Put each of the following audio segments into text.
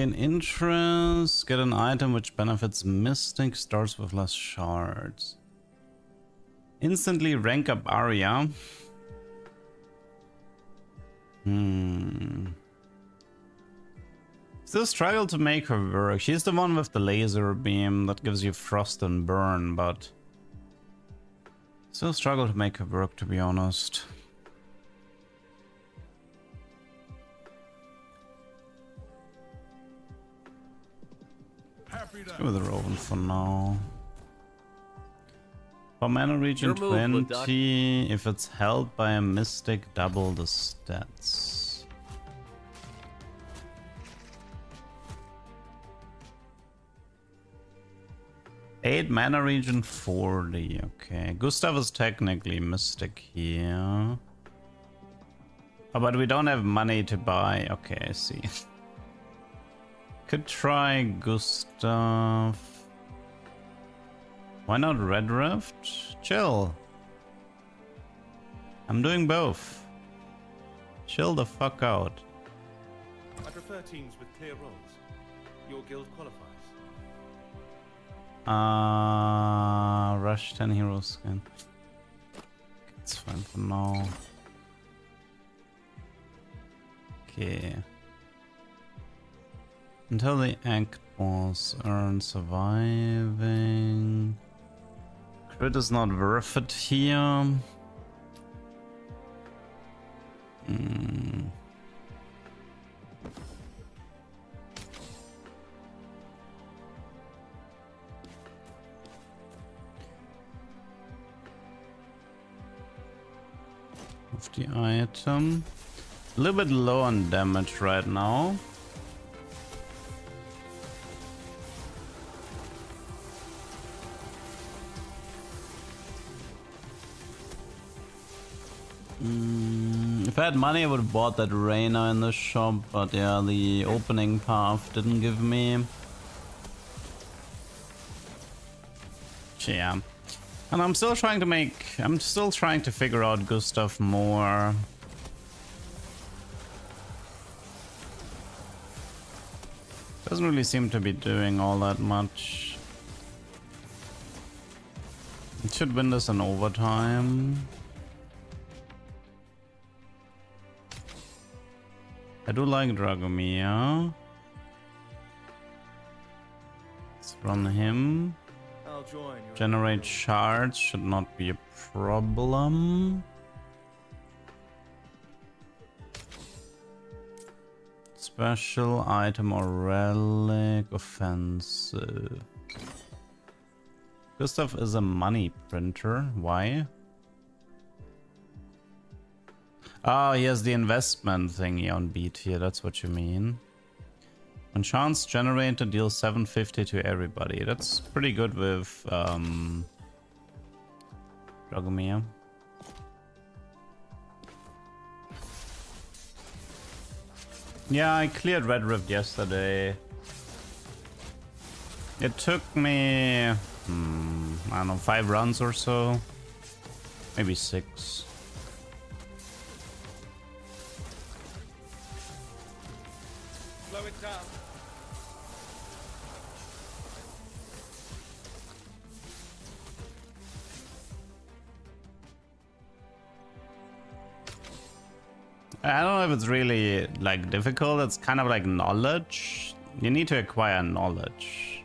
Gain interest. Get an item which benefits Mystic. Starts with less shards. Instantly rank up Arya. Still struggle to make her work. She's the one with the laser beam that gives you frost and burn, but still struggle to make her work, to be honest. Let's go with the Rowan for now. For mana region 20, if it's held by a mystic, double the stats. Eight mana region 40. Okay, Gustav is technically mystic here. Oh, but we don't have money to buy. Okay, I see. Could try Gustav. Why not Red Rift? Chill. I'm doing both. Chill the fuck out. I prefer teams with clear roles. Your guild qualifies. Rush 10 hero skin. It's fine for now. Okay. Until the act boss, earn surviving. Crit is not worth it here. Of the item. A little bit low on damage right now. If I had money, I would have bought that Reyna in the shop, but yeah, the opening path didn't give me. Yeah. And I'm still trying to figure out Gustav more. Doesn't really seem to be doing all that much. It should win this in overtime. I do like Dragomir. Let's run him. I'll join your Generate shards should not be a problem. Special item or relic offensive. Gustav is a money printer. Why? Oh, he has the investment thingy on B tier, that's what you mean. When chance generated, deals 750 to everybody. That's pretty good with Dragomir. Yeah, I cleared Red Rift yesterday. It took me, I don't know, 5 runs or so. Maybe 6. slow it down. I don't know if it's really like difficult. It's kind of like knowledge. You need to acquire knowledge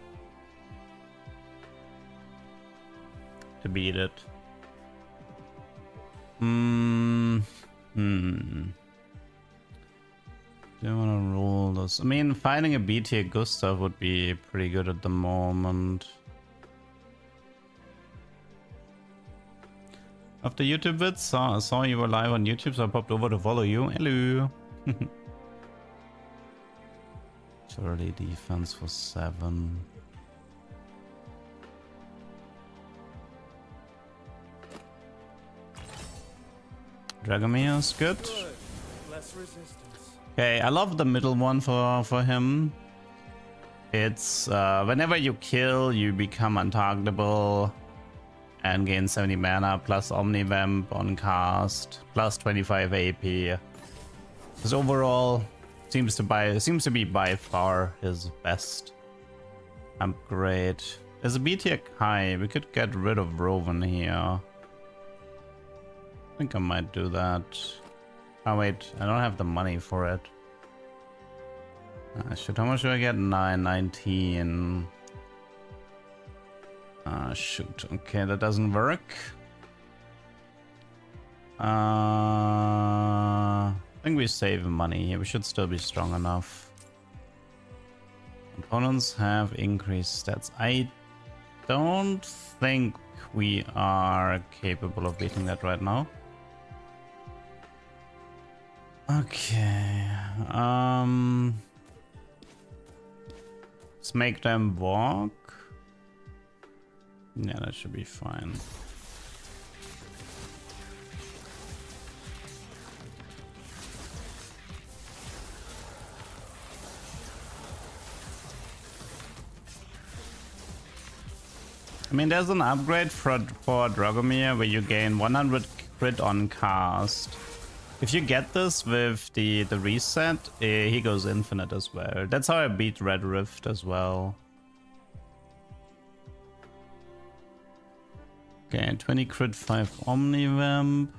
to beat it. Do you want to roll this? I mean, finding a B tier Gustav would be pretty good at the moment. After YouTube vids, I saw you were live on YouTube, so I popped over to follow you. Hello. 30 defense for 7. Dragomir is good. Less resistance. Okay, I love the middle one for him. It's whenever you kill, you become untargetable and gain 70 mana plus Omnivamp on cast plus 25 AP. Because overall, Seems to be by far his best upgrade. There's a B tier Kai. We could get rid of Roven here. I think I might do that. Oh wait, I don't have the money for it. Shoot, how much do I get? 19. Shoot. Okay, that doesn't work. I think we save money here. We should still be strong enough. Opponents have increased stats. I don't think we are capable of beating that right now. Okay. Let's make them walk. Yeah, that should be fine. I mean, there's an upgrade for Dragomir where you gain 100 crit on cast. If you get this with the reset, he goes infinite as well. That's how I beat Red Rift as well. Okay, 20 crit, 5 Omnivamp.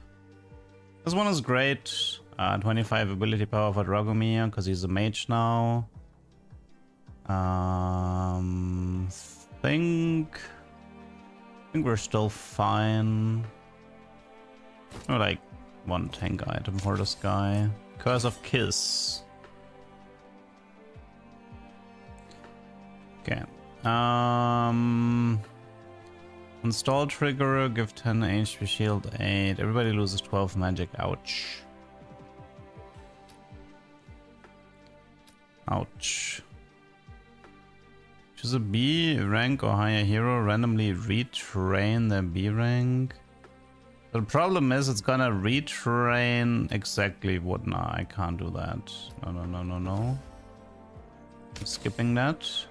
This one is great. 25 ability power for Dragomir because he's a mage now. Think we're still fine. Or like one tank item for this guy. Curse of Kiss. Okay. Install trigger, give 10 HP shield 8. Everybody loses 12 magic. Ouch. Ouch. Choose a B rank or higher hero, randomly retrain the B rank. The problem is it's gonna retrain exactly what. Nah, I can't do that. No. I'm skipping that.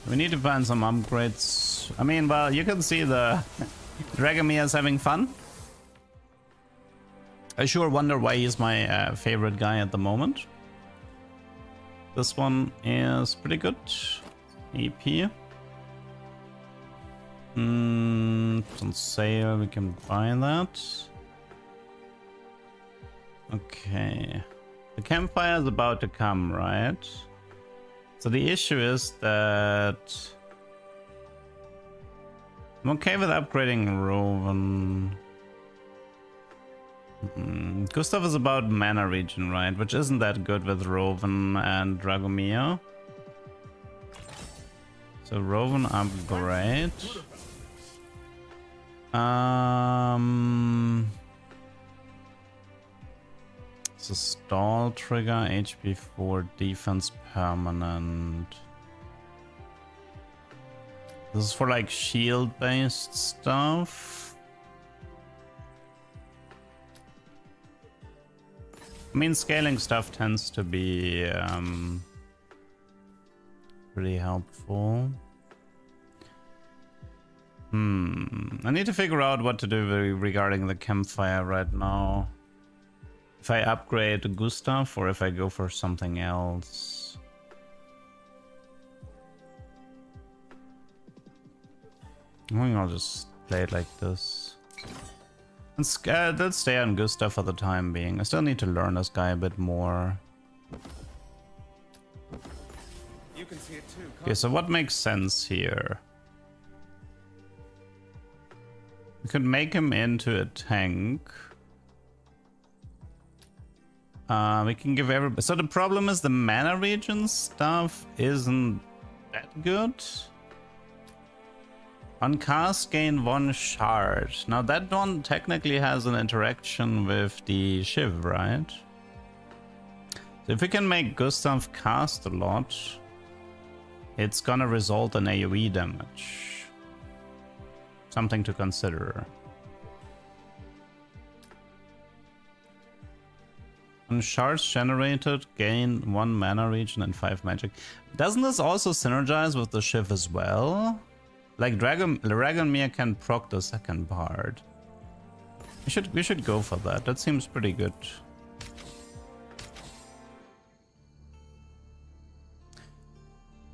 We need to find some upgrades. I mean, well, you can see the Dragomir is having fun. I sure wonder why he's my favorite guy at the moment. This one is pretty good. EP. It's on sale, we can buy that. Okay. The campfire is about to come, right? So the issue is that I'm okay with upgrading Roven. Gustav is about mana regen, right? Which isn't that good with Roven and Dragomir. So Roven upgrade. It's a stall trigger, HP 4, defense permanent. This is for like shield based stuff. I mean, scaling stuff tends to be pretty helpful. I need to figure out what to do regarding the campfire right now. If I upgrade Gustav or if I go for something else. I think I'll just play it like this. Let's stay on Gustav for the time being. I still need to learn this guy a bit more. You can see it too, Okay, so what makes sense here? We could make him into a tank. We can give everybody. So the problem is the mana regen stuff isn't that good. On cast, gain 1 shard. Now that one technically has an interaction with the Shiv, right? So if we can make Gustav cast a lot, it's gonna result in AoE damage. Something to consider. On shards generated, gain 1 mana regen and 5 magic. Doesn't this also synergize with the Shiv as well? Like Dragomir can proc the second part. We should go for that. That seems pretty good.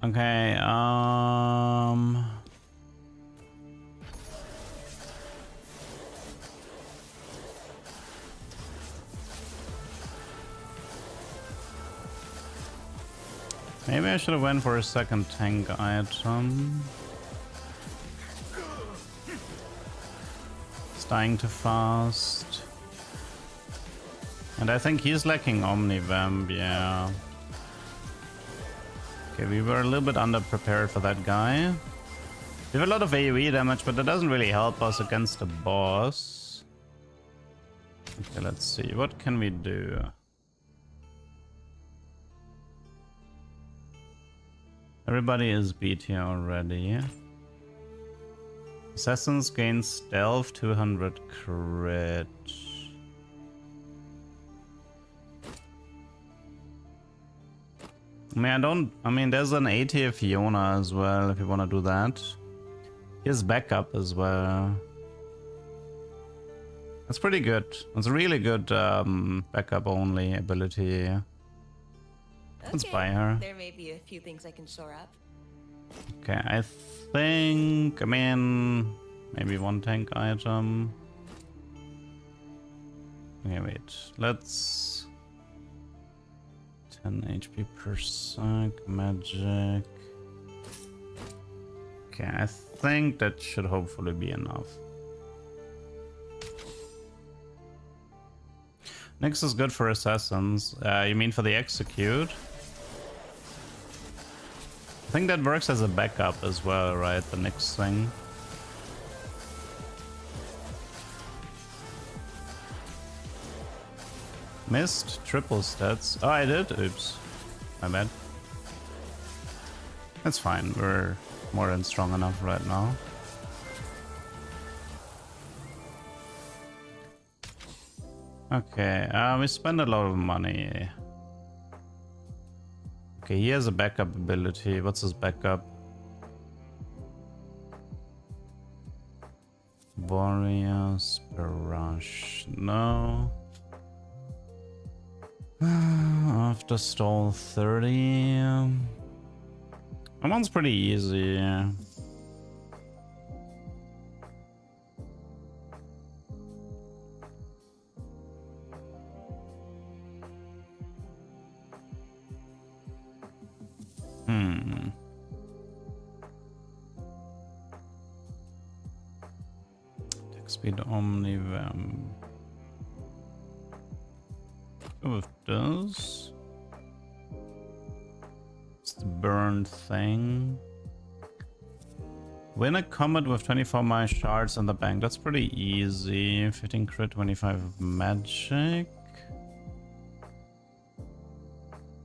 Okay, maybe I should have went for a second tank item. It's dying too fast. And I think he's lacking Omnivamp, yeah. Okay, we were a little bit underprepared for that guy. We have a lot of AoE damage, but that doesn't really help us against the boss. Okay, let's see. What can we do? Everybody is beat here already. Assassins gain stealth, 200 crit. I mean, there's an 80 Fiona as well, if you want to do that. Here's backup as well. That's pretty good. It's a really good backup only ability. Let's buy her. There may be a few things I can shore up. Okay, I think, I mean, maybe one tank item. Okay, wait. Let's 10 HP per sec, magic. Okay, I think that should hopefully be enough. Next is good for assassins. You mean for the execute? I think that works as a backup as well, right? The next thing. Missed triple stats. Oh, I did? Oops. My bad. That's fine. We're more than strong enough right now. Okay, we spend a lot of money. Okay, he has a backup ability. What's his backup? Warriors, Barrage. No. After stall 30. That one's pretty easy. Attack speed Omnivamp. Go with this. It's the burn thing. Win a combat with 24 my shards in the bank. That's pretty easy. 15 crit, 25 magic.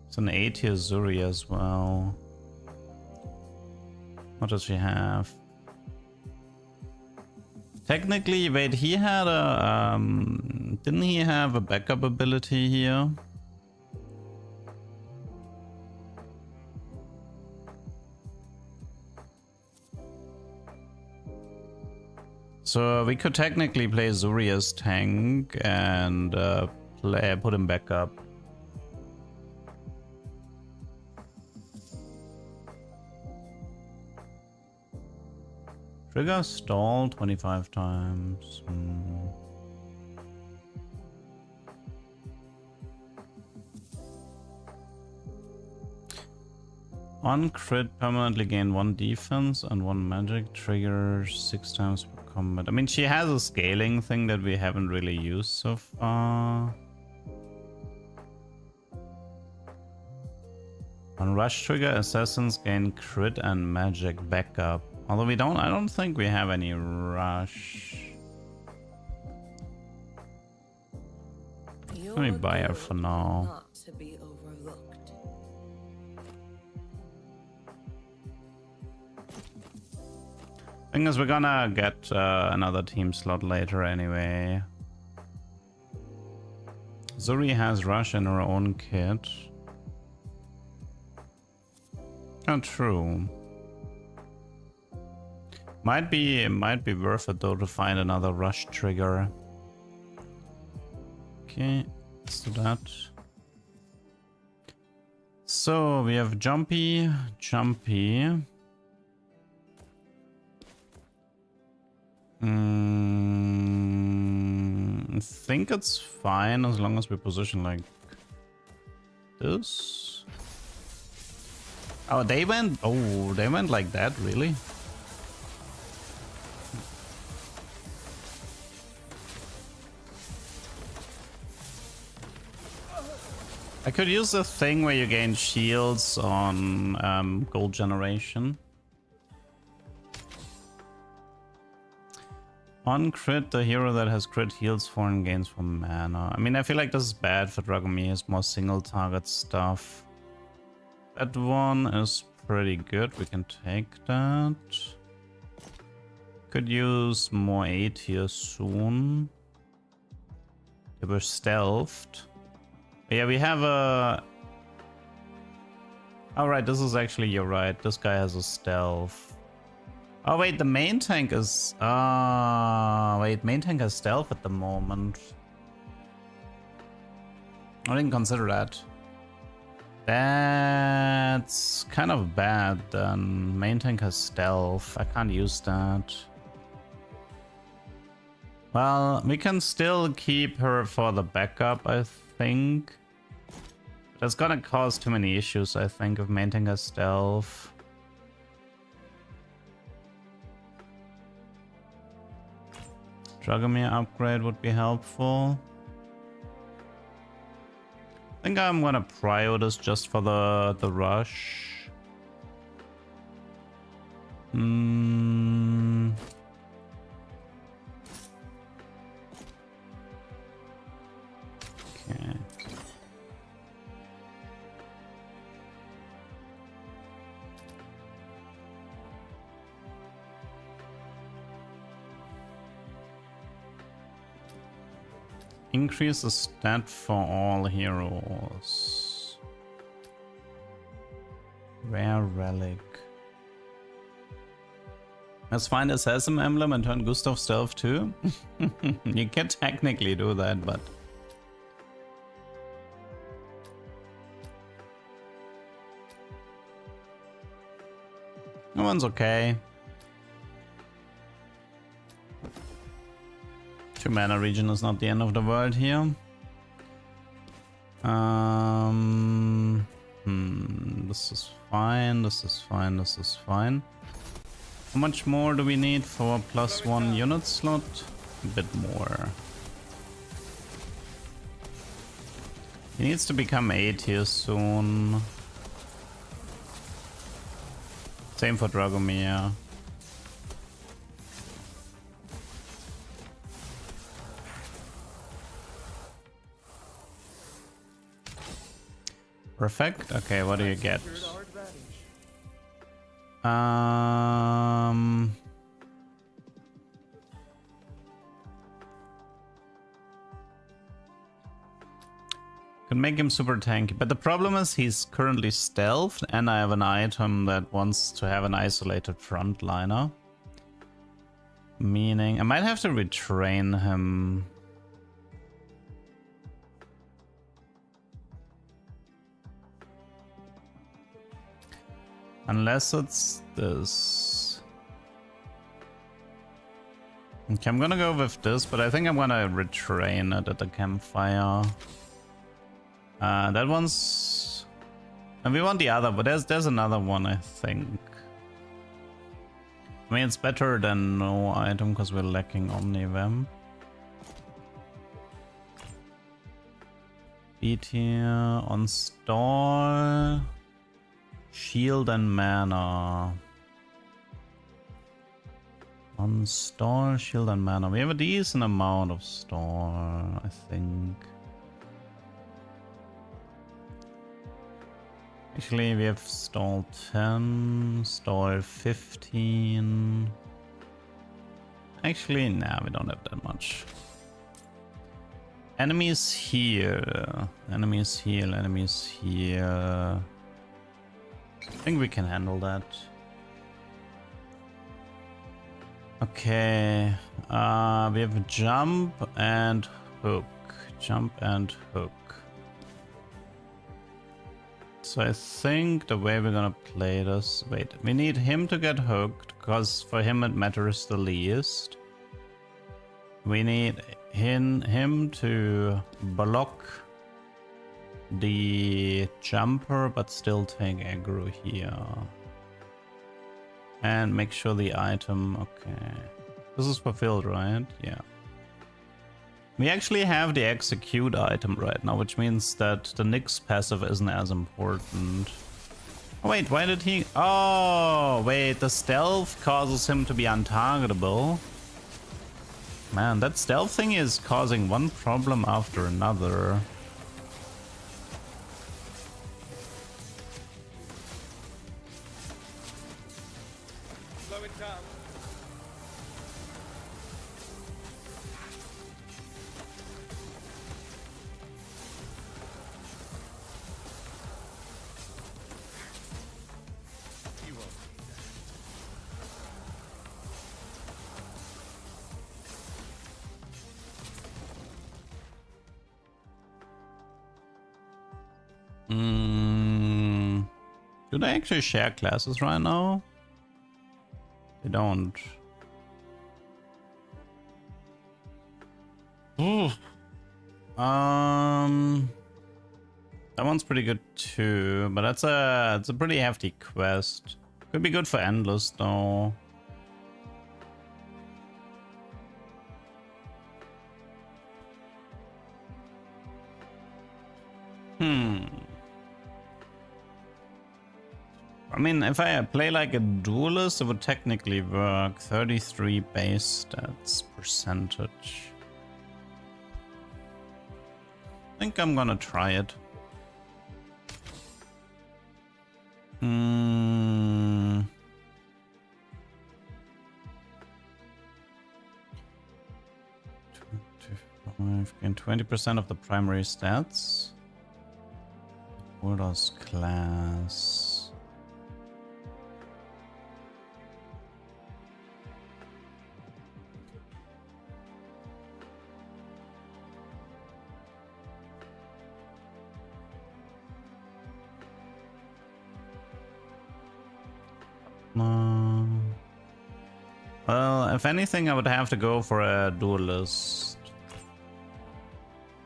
It's an 80 Azuri as well. What does she have? Technically, wait, he had a... didn't he have a backup ability here? So we could technically play Zuri as tank and put him back up. Trigger stall 25 times. On crit, permanently gain 1 defense and 1 magic. Trigger 6 times per combat. I mean, she has a scaling thing that we haven't really used so far. On rush trigger, assassins gain crit and magic backup. Although I don't think we have any rush. Let me buy her for now. Not to be overlooked. Thing is, we're gonna get another team slot later anyway. Zuri has rush in her own kit. Not true. Might be worth it though to find another rush trigger. Okay, let's do that. So we have Jumpy. I think it's fine as long as we position like this. Oh, they went like that, really? I could use the thing where you gain shields on gold generation. On crit, the hero that has crit heals 4 and gains 4 mana. I mean, I feel like this is bad for Dragomir. He has more single target stuff. That one is pretty good. We can take that. Could use more 8 here soon. They were stealthed. Yeah, we have a... Oh, right, this is actually, you're right. This guy has a stealth. Oh, wait, the main tank is... wait, main tank has stealth at the moment. I didn't consider that. That's kind of bad, then. Main tank has stealth. I can't use that. Well, we can still keep her for the backup, I think. That's gonna cause too many issues, I think, if main tank has stealth. Dragomir upgrade would be helpful. I think I'm gonna prio this just for the rush. Okay. Increase the stat for all heroes. Rare relic. Let's find a Sesame emblem and turn Gustav stealth too. You can technically do that, but that one's okay. 2 mana region is not the end of the world here. This is fine, this is fine, this is fine. How much more do we need for +1 unit slot? A bit more. He needs to become 8 here soon. Same for Dragomir. Perfect. Okay, what do you get? Could make him super tanky, but the problem is he's currently stealthed, and I have an item that wants to have an isolated frontliner. Meaning I might have to retrain him. Unless it's this. Okay, I'm gonna go with this, but I think I'm gonna retrain it at the campfire. That one's... And we want the other, but there's another one, I think. I mean, it's better than no item, because we're lacking Omnivem. Beat here on stall. Shield and mana. On store, shield and mana. We have a decent amount of store, I think. Actually, we have stall 10, stall 15. Actually, nah, we don't have that much. Enemies here. Enemies here, enemies here. I think we can handle that. Okay, we have jump and hook. Jump and hook. So I think the way we're gonna play this... Wait, we need him to get hooked, because for him it matters the least. We need him to block the jumper, but still take aggro here. And make sure the item... Okay. This is fulfilled, right? Yeah. We actually have the execute item right now, which means that the Nyx passive isn't as important. Oh, wait, why did he... Oh, wait, the stealth causes him to be untargetable. Man, that stealth thing is causing one problem after another. Slow it down. You won't need that. Do they actually share classes right now? They don't. Ooh. That one's pretty good too, but it's a pretty hefty quest. Could be good for endless though. I mean, if I play like a duelist, it would technically work. 33 base stats percentage. I think I'm gonna try it. Gain 20% of the primary stats. Warlord's class. Well, if anything, I would have to go for a duelist.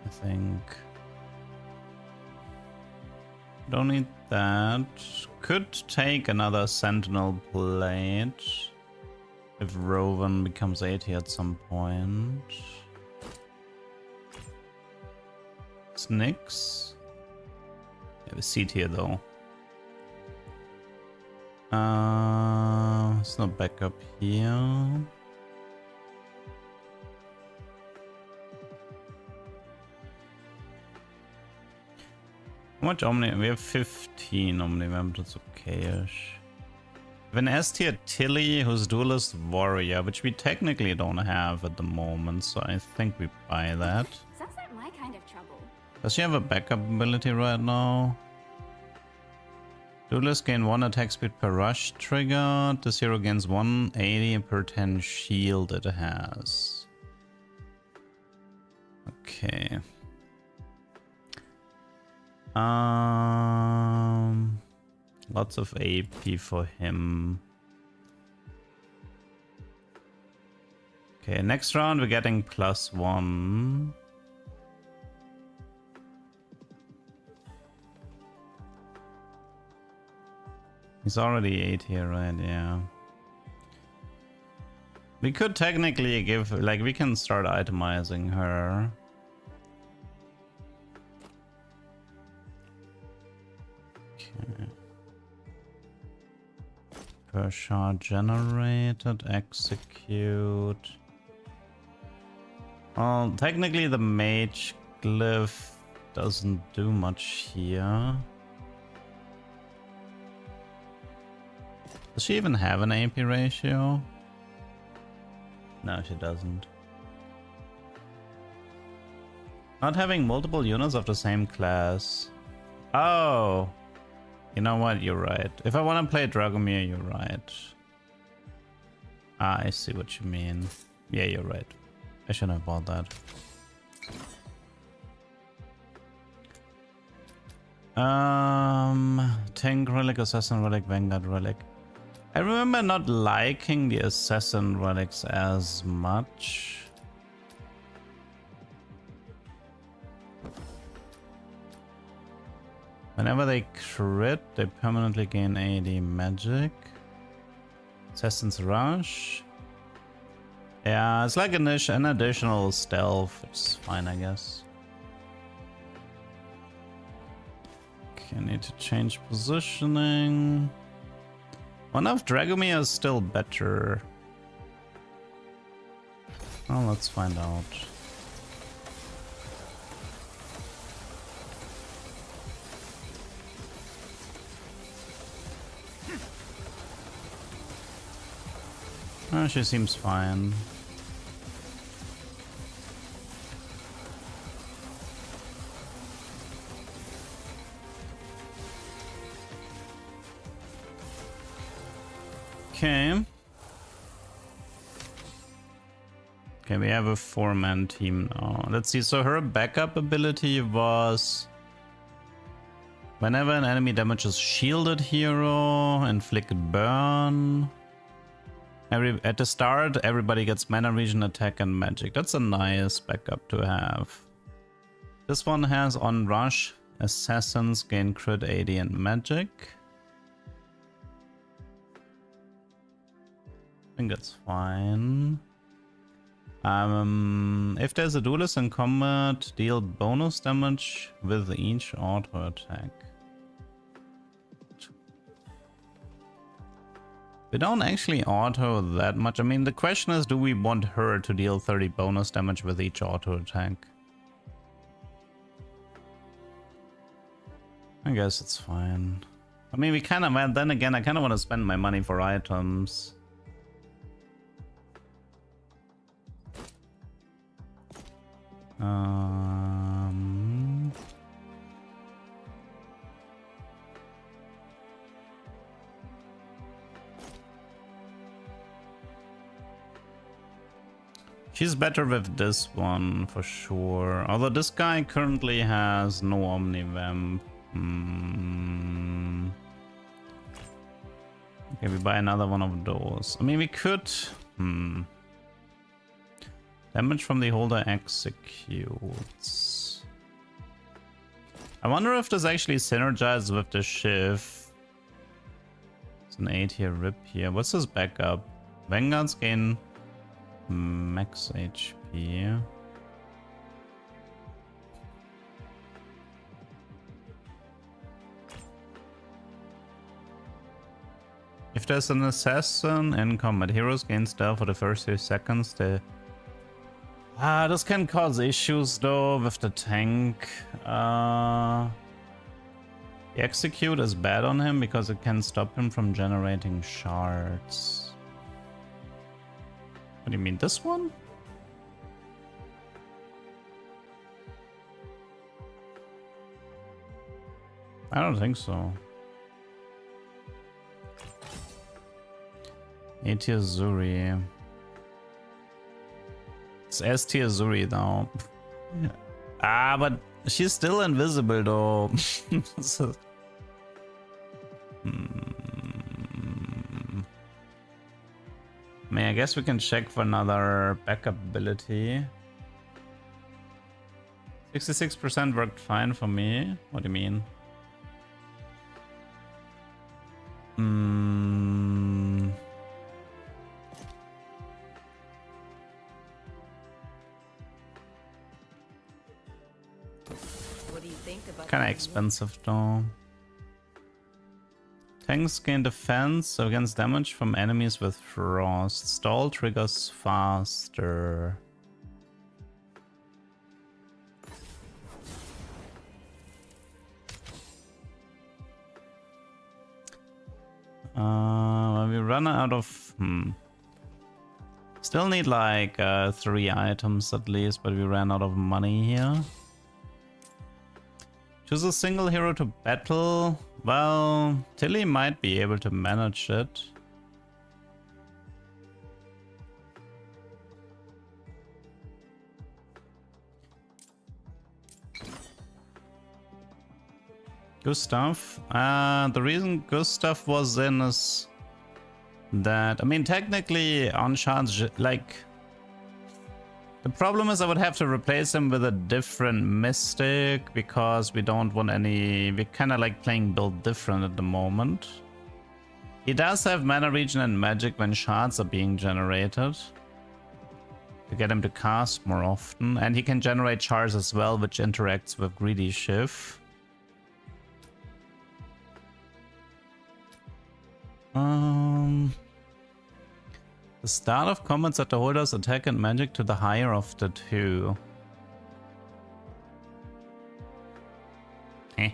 I think. Don't need that. Could take another sentinel plate if Rowan becomes 80 at some point. It's Nyx. Yeah, we see it here though. There's no backup here. How much Omni? We have 15 Omnivamp, that's okay-ish. We have an S-tier Tilly who's Duelist Warrior, which we technically don't have at the moment, so I think we buy that. Sounds like my kind of trouble. Does she have a backup ability right now? Duelist gain 1 attack speed per rush trigger. This hero gains 180 per 10 shield it has. Okay. Lots of AP for him. Okay, next round we're getting +1. He's already 8 here, right? Yeah. We could technically give, like, we can start itemizing her. Okay. Per shard generated, execute. Well, technically the mage glyph doesn't do much here. Does she even have an AP ratio? No, she doesn't. Not having multiple units of the same class. Oh! You know what? You're right. If I want to play Dragomir, you're right. Ah, I see what you mean. Yeah, you're right. I shouldn't have bought that. Tank relic, assassin relic, vanguard relic. I remember not liking the assassin relics as much. Whenever they crit, they permanently gain 80 magic. Assassin's rush. Yeah, it's like an additional stealth. It's fine, I guess. Okay, I need to change positioning. One of Dragomir is still better. Well, let's find out. Oh, she seems fine. Okay. Okay, we have a 4-man team now. Let's see, so her backup ability was whenever an enemy damages shielded hero, inflict burn. At the start, everybody gets mana regen, attack, and magic. That's a nice backup to have. This one has on rush, assassins gain crit 80 and magic. I think that's fine. If there's a duelist in combat, deal bonus damage with each auto attack. We don't actually auto that much. I mean, the question is, do we want her to deal 30 bonus damage with each auto attack? I guess it's fine. I mean, we kind of, then again, I kind of want to spend my money for items. She's better with this one for sure. Although this guy currently has no Omnivamp. Okay, we buy another one of those. I mean, we could. Damage from the holder executes. I wonder if this actually synergizes with the shift. It's an 8 here, rip here. What's his backup? Vanguards gain max HP. If there's an assassin in combat, heroes gain stealth for the first 2 seconds. This can cause issues though with the tank. The execute is bad on him because it can stop him from generating shards. What do you mean, this one? I don't think so. A tier Zuri. It's S tier Zuri now. But she's still invisible though. So, I mean, I guess we can check for another backup ability. 66% worked fine for me. What do you mean? What do you think about Kinda that? expensive though. Tanks gain defense, so against damage from enemies with frost. Stall triggers faster. When we run out of... Still need like 3 items at least, but we ran out of money here. Choose a single hero to battle. Well, Tilly might be able to manage it. Gustav. The reason Gustav was in is that, I mean, technically on chance, like, the problem is I would have to replace him with a different mystic because we don't want any, we're kind of like playing build different at the moment. He does have mana regen and magic when shards are being generated to get him to cast more often, and he can generate shards as well, which interacts with Greedy Shiv. The start of combat set the holder's attack and magic to the higher of the two. Eh.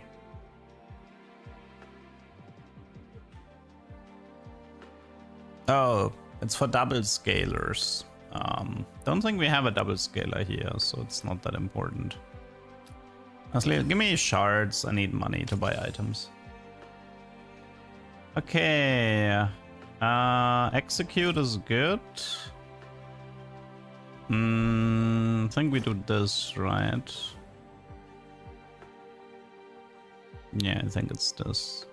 Oh, it's for double scalers. Don't think we have a double scaler here, so it's not that important. Honestly, give me shards. I need money to buy items. Okay. Execute is good. I think we do this, right? Yeah, I think it's this.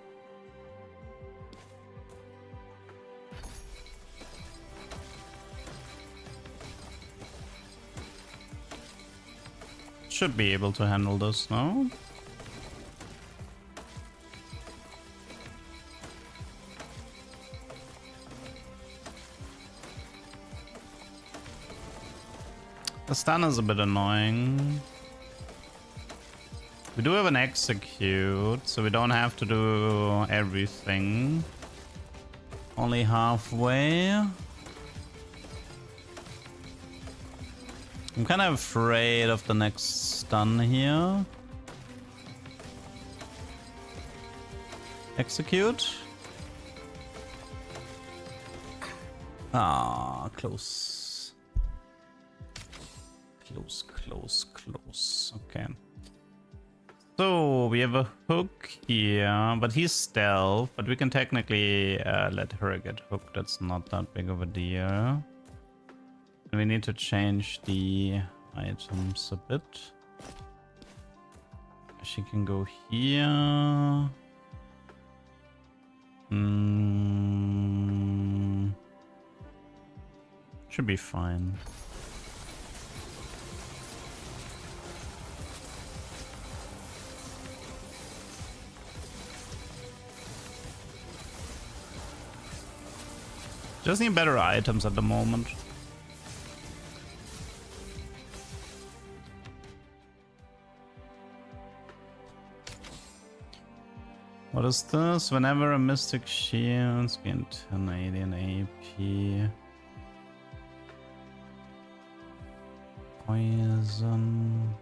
Should be able to handle this now. The stun is a bit annoying. We do have an execute, so we don't have to do everything. Only halfway. I'm kind of afraid of the next stun here. Execute. Ah, close. Close. Okay. So we have a hook here, but he's stealth. But we can technically let her get hooked. That's not that big of a deal. And we need to change the items a bit. She can go here. Should be fine. Just need better items at the moment. What is this? Whenever a mystic shields, gain 1080 in AP. Poison.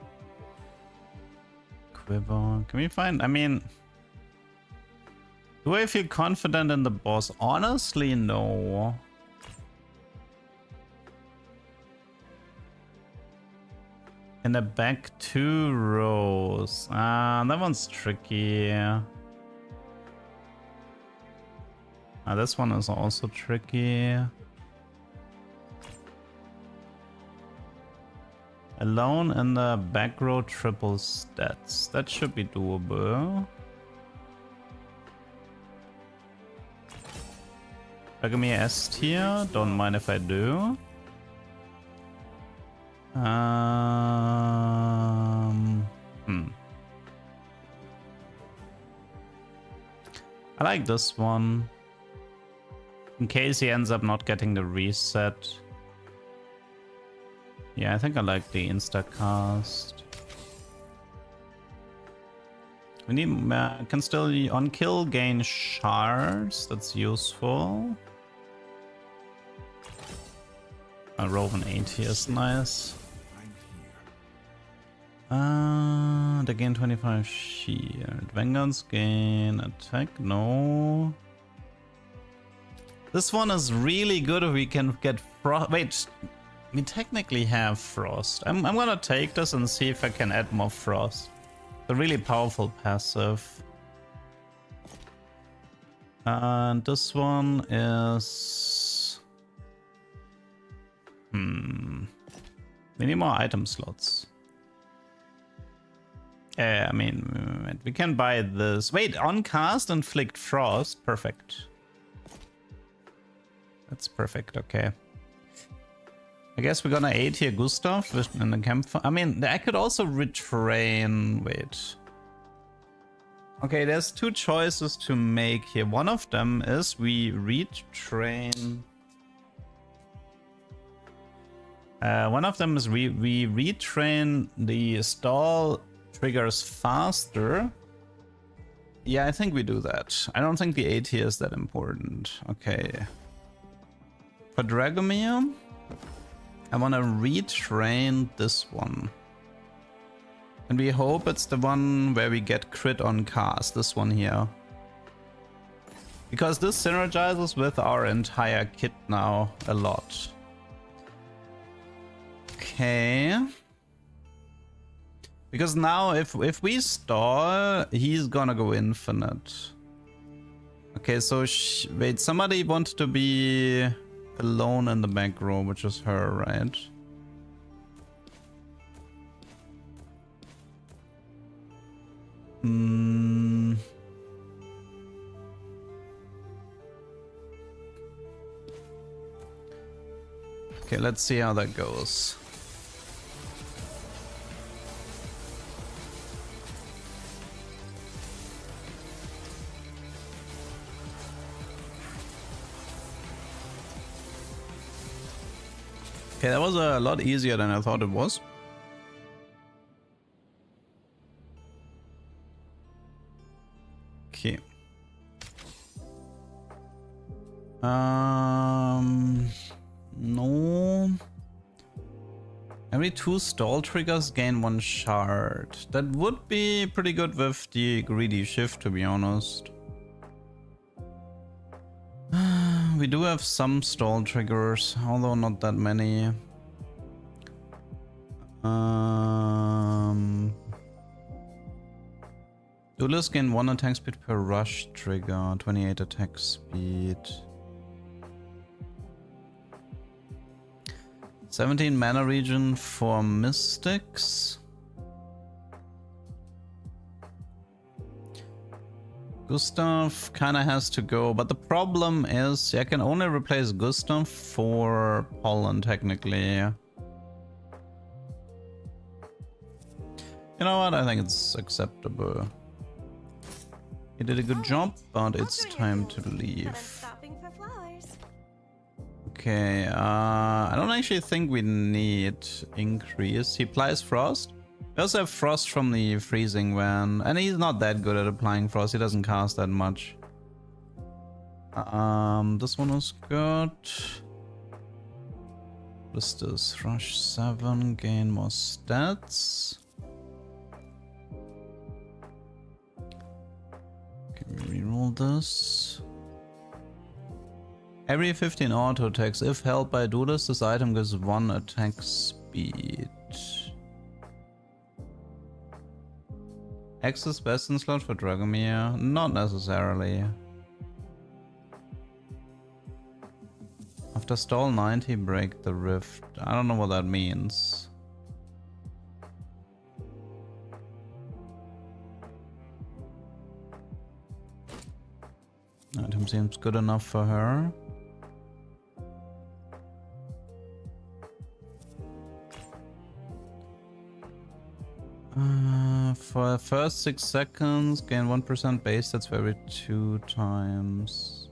Quiver. Can we find, I mean, do I feel confident in the boss? Honestly, no. In the back 2 rows. That one's tricky. This one is also tricky. Alone in the back row triple stats. That should be doable. Dragomir S tier, don't mind if I do. I like this one. In case he ends up not getting the reset. Yeah, I think I like the insta-cast. We need, can still on kill gain shards, that's useful. A Rovan 80 is nice. They gain 25 shield. Vanguards gain attack, no. This one is really good if we can get frost. Wait, we technically have frost. I'm gonna take this and see if I can add more frost. A really powerful passive. And this one is... We need more item slots. I mean, Alright, we can buy this. Wait, on cast, inflict frost. Perfect. That's perfect, okay. I guess we're gonna aid here Gustav in the campfire. I mean, I could also retrain. Wait. Okay, there's two choices to make here. One of them is we retrain. One of them is we retrain the stall triggers faster. Yeah, I think we do that. I don't think the 8 here is that important. Okay. For Dragomir, I want to retrain this one. And we hope it's the one where we get crit on cast, this one here. Because this synergizes with our entire kit now a lot. Okay. Because now if we stall, he's gonna go infinite. Okay, so wait, somebody wants to be alone in the back row, which is her, right? Okay, let's see how that goes. Okay, that was a lot easier than I thought it was. Okay. No. Every 2 stall triggers gain 1 shard. That would be pretty good with the greedy shift, to be honest. We do have some stall triggers, although not that many. Duelists gain 1 attack speed per rush trigger, 28 attack speed. 17 mana regen for mystics. Gustav kinda has to go, but the problem is I can only replace Gustav for Poland technically. You know what? I think it's acceptable. He did a good job, but it's time to leave. Okay, I don't actually think we need increase. He applies frost. We also have frost from the freezing van, and he's not that good at applying frost. He doesn't cast that much. This one was good. What is this? Rush 7, gain more stats. Reroll this. Every 15 auto attacks, if held by duelist, this item gives 1 attack speed. X is best in slot for Dragomir? Not necessarily. After stall 90, break the rift. I don't know what that means. Item seems good enough for her. For the first 6 seconds, gain 1% base, that's every 2 times.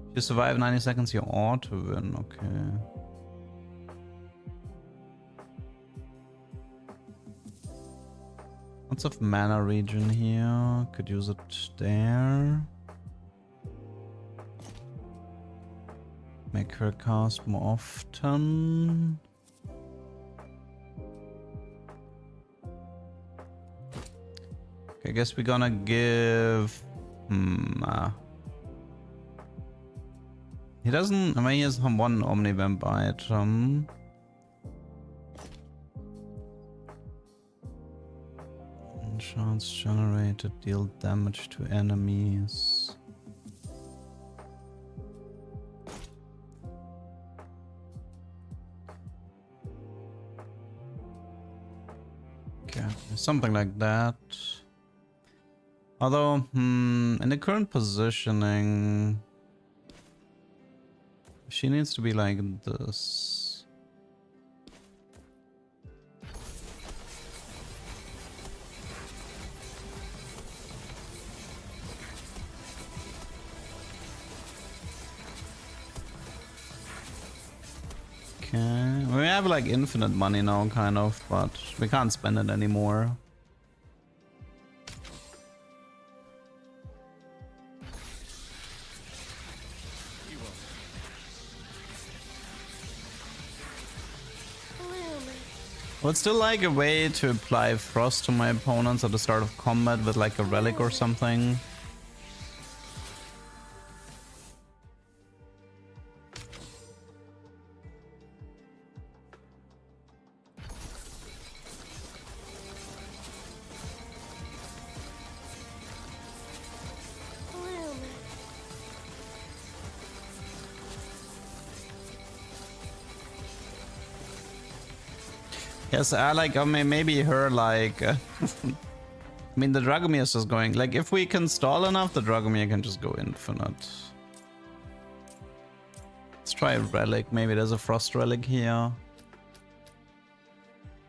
If you survive 90 seconds, you ought to win, okay. Lots of mana regen here, could use it there. Make her cast more often. Okay, I guess we're gonna give... He doesn't... I mean, he has 1 Omnivamp item. Chance generated, deal damage to enemies. Okay, something like that. Although, in the current positioning, she needs to be like this. Okay, we have like infinite money now, kind of, but we can't spend it anymore. Would still like a way to apply frost to my opponents at the start of combat with like a relic or something. Yes, I like, I mean, maybe her, like, I mean, the Dragomir is just going, like, if we can stall enough, the Dragomir can just go infinite. Let's try a relic, maybe there's a frost relic here.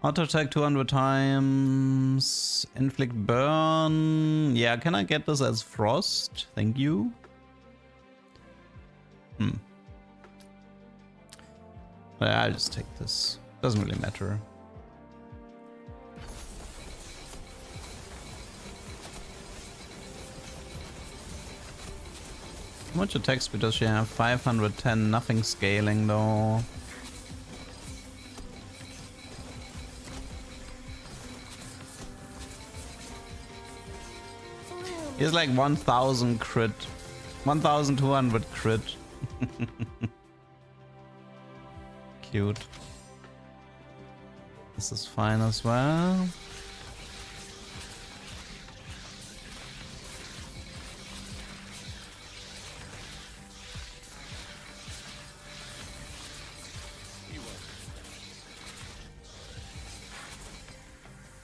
Auto attack 200 times, inflict burn. Yeah, can I get this as frost? Thank you. But I'll just take this, doesn't really matter. How much attack speed does she have? 510, nothing scaling though. He's like 1000 crit. 1200 crit. Cute. This is fine as well.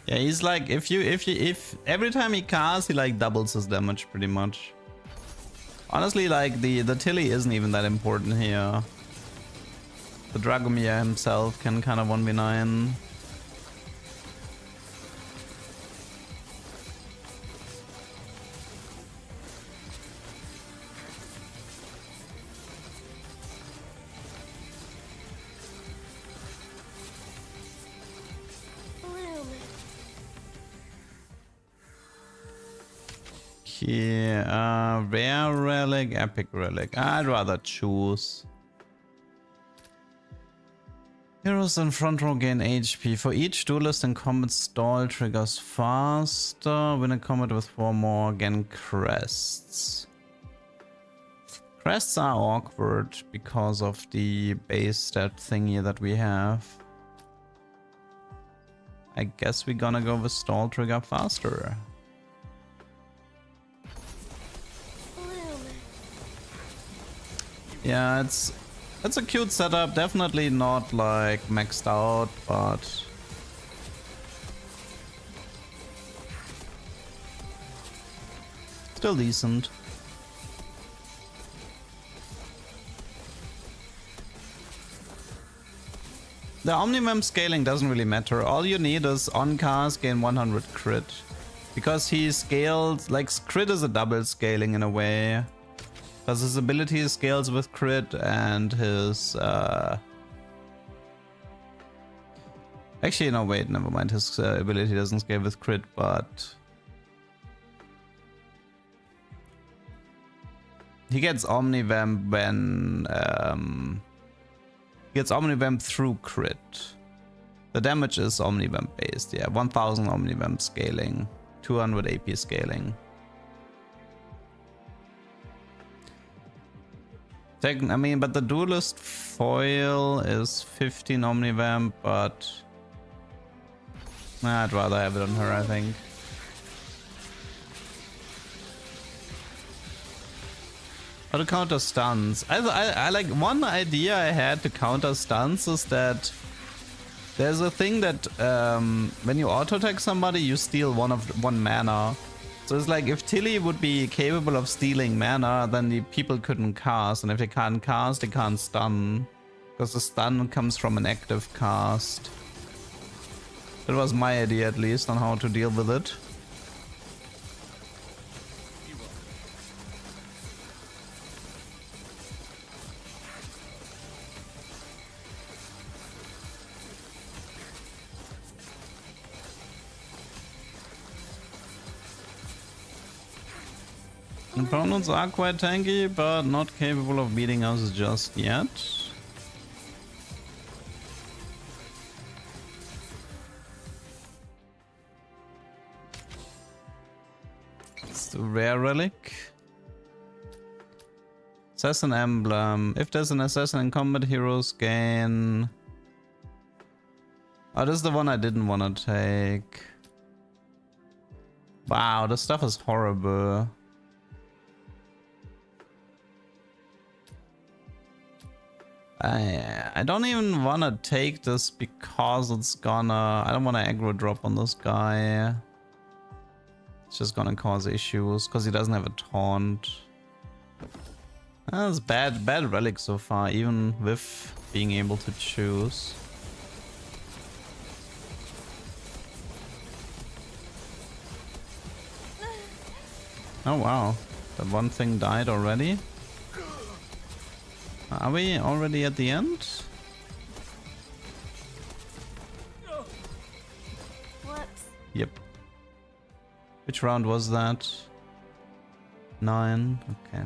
Yeah, he's like, if every time he casts, he like doubles his damage pretty much. Honestly, like the Tilly isn't even that important here. The Dragomir himself can kind of 1v9. Yeah, rare relic, epic relic. I'd rather choose. Heroes in front row gain HP. For each duelist in combat, stall triggers faster. Win a combat with 4 more, gain crests. Crests are awkward because of the base stat thingy that we have. I guess we're gonna go with stall trigger faster. Yeah, it's a cute setup, definitely not like maxed out, but still decent. The Omnivamp scaling doesn't really matter. All you need is on cast gain 100 crit. Because he scaled, like crit is a double scaling in a way. Because his ability scales with crit and his actually no wait, never mind, his ability doesn't scale with crit, but he gets Omnivamp when he gets Omnivamp through crit. The damage is Omnivamp based, yeah. 1000 Omnivamp scaling, 200 AP scaling. I mean, but the duelist foil is 15 Omnivamp, but I'd rather have it on her, I think. How to counter stuns? I like, one idea I had to counter stuns is that there's a thing that when you auto attack somebody, you steal one mana. So it's like if Tilly would be capable of stealing mana, then the people couldn't cast, and if they can't cast, they can't stun. Because the stun comes from an active cast. That was my idea at least on how to deal with it. Opponents are quite tanky, but not capable of beating us just yet. It's the rare relic. Assassin emblem. If there's an assassin in combat, heroes gain... Oh, this is the one I didn't want to take. Wow, this stuff is horrible. I don't even want to take this because it's gonna... I don't want to aggro drop on this guy. It's just gonna cause issues because he doesn't have a taunt. That's bad relic so far, even with being able to choose. Oh wow, that one thing died already. Are we already at the end? Whoops. Yep. Which round was that? 9. Okay.